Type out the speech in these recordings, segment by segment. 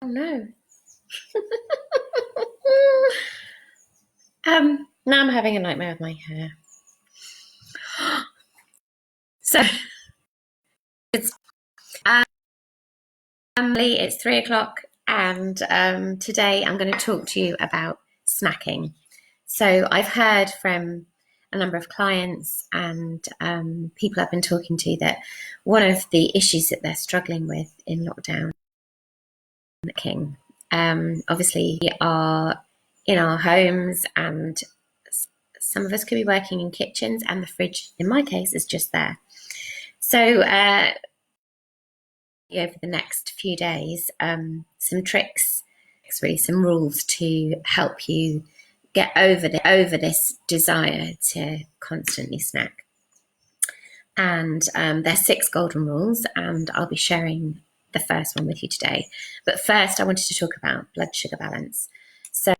Oh no. Now I'm having a nightmare of my hair. So it's it's 3 o'clock, and today I'm going to talk to you about snacking. So I've heard from a number of clients and people I've been talking to that one of the issues that they're struggling with in lockdown is snacking. Obviously, we are in our homes, and some of us could be working in kitchens, and the fridge, in my case, is just there. So over the next few days, some tricks, really some rules to help you get over this desire to constantly snack. And there's 6 golden rules, and I'll be sharing the first one with you today. But first, I wanted to talk about blood sugar balance. So,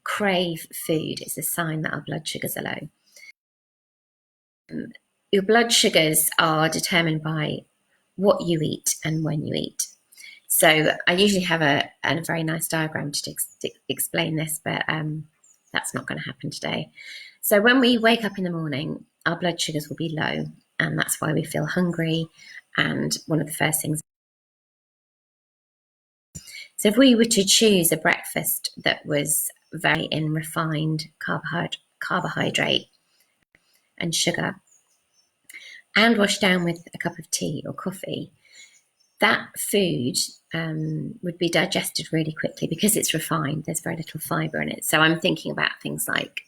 crave food is a sign that our blood sugars are low. Your blood sugars are determined by what you eat and when you eat. So I usually have a very nice diagram to explain this, but that's not going to happen today. So when we wake up in the morning, our blood sugars will be low, and that's why we feel hungry. And one of the first things. So if we were to choose a breakfast that was very in refined carbohydrate and sugar, and washed down with a cup of tea or coffee, that food would be digested really quickly because it's refined. There's very little fibre in it. So I'm thinking about things like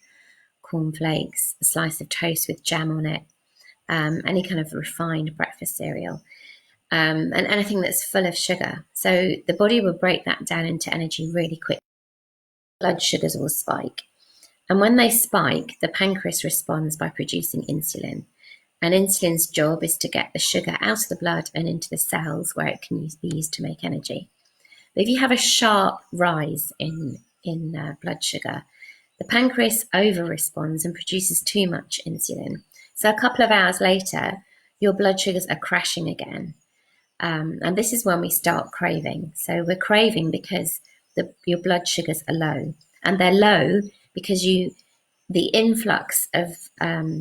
cornflakes, a slice of toast with jam on it, any kind of refined breakfast cereal, and anything that's full of sugar. So the body will break that down into energy really quickly. Blood sugars will spike. And when they spike, the pancreas responds by producing insulin. And insulin's job is to get the sugar out of the blood and into the cells where it can be used to make energy. But if you have a sharp rise in blood sugar, the pancreas over-responds and produces too much insulin. So a couple of hours later, your blood sugars are crashing again. And this is when we start craving. So we're craving because your blood sugars are low. And they're low because the influx of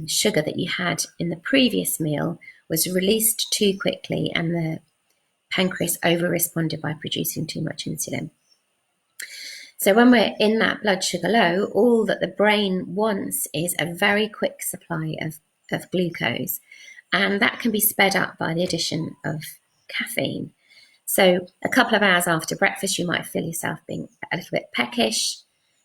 sugar that you had in the previous meal was released too quickly, and the pancreas over-responded by producing too much insulin. So when we're in that blood sugar low, all that the brain wants is a very quick supply of glucose, and that can be sped up by the addition of caffeine. So a couple of hours after breakfast, you might feel yourself being a little bit peckish.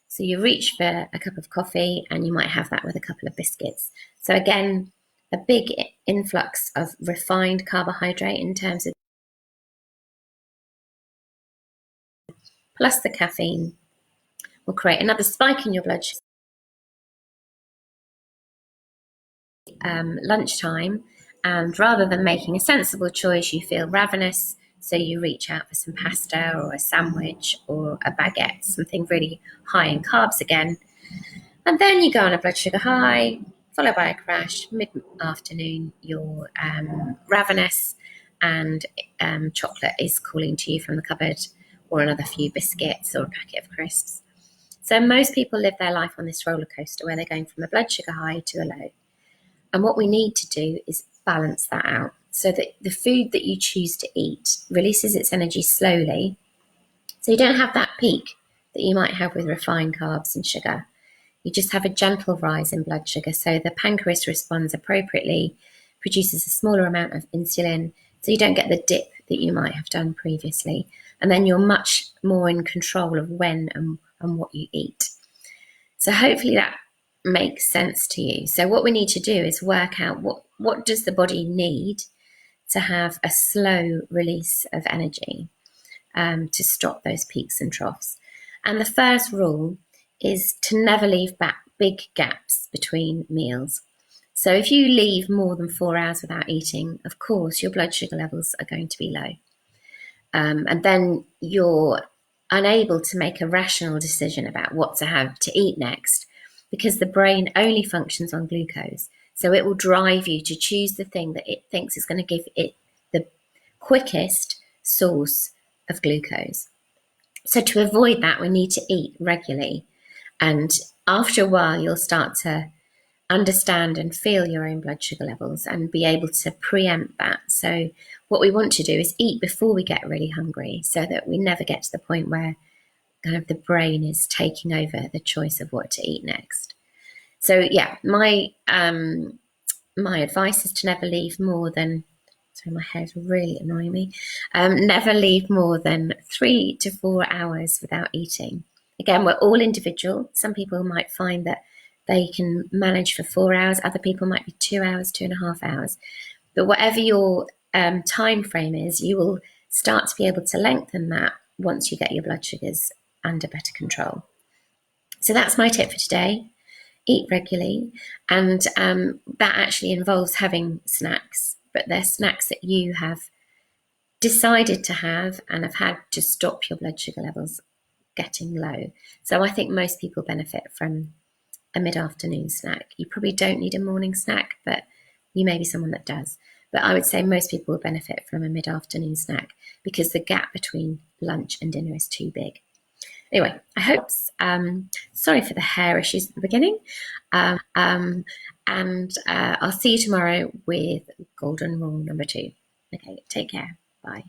So you reach for a cup of coffee, and you might have that with a couple of biscuits. So again, a big influx of refined carbohydrate in terms of plus the caffeine will create another spike in your blood sugar. Lunchtime, and rather than making a sensible choice, you feel ravenous. So you reach out for some pasta or a sandwich or a baguette, something really high in carbs again. And then you go on a blood sugar high, followed by a crash. Mid-afternoon, you're ravenous, and chocolate is calling to you from the cupboard, or another few biscuits or a packet of crisps. So most people live their life on this roller coaster where they're going from a blood sugar high to a low. And what we need to do is balance that out so that the food that you choose to eat releases its energy slowly. So you don't have that peak that you might have with refined carbs and sugar. You just have a gentle rise in blood sugar. So the pancreas responds appropriately, produces a smaller amount of insulin, so you don't get the dip that you might have done previously. And then you're much more in control of when and what you eat. So hopefully that makes sense to you. So what we need to do is work out what does the body need to have a slow release of energy to stop those peaks and troughs. And the first rule is to never leave back big gaps between meals. So if you leave more than 4 hours without eating, of course, your blood sugar levels are going to be low. And then you're unable to make a rational decision about what to have to eat next, because the brain only functions on glucose. So it will drive you to choose the thing that it thinks is going to give it the quickest source of glucose. So to avoid that, we need to eat regularly. And after a while, you'll start to understand and feel your own blood sugar levels and be able to preempt that. So what we want to do is eat before we get really hungry, so that we never get to the point where kind of the brain is taking over the choice of what to eat next. So yeah, my advice is to never leave more than, sorry, my hair's really annoying me. Never leave more than 3 to 4 hours without eating. Again, we're all individual. Some people might find that they can manage for 4 hours. Other people might be 2 hours, 2.5 hours. But whatever your time frame is, you will start to be able to lengthen that once you get your blood sugars under better control. So that's my tip for today. Eat regularly, and that actually involves having snacks, but they're snacks that you have decided to have and have had to stop your blood sugar levels getting low. So I think most people benefit from a mid-afternoon snack. You probably don't need a morning snack, but you may be someone that does. But I would say most people will benefit from a mid-afternoon snack because the gap between lunch and dinner is too big. Anyway, I hope, sorry for the hair issues at the beginning. And I'll see you tomorrow with golden rule number 2. Okay, take care. Bye.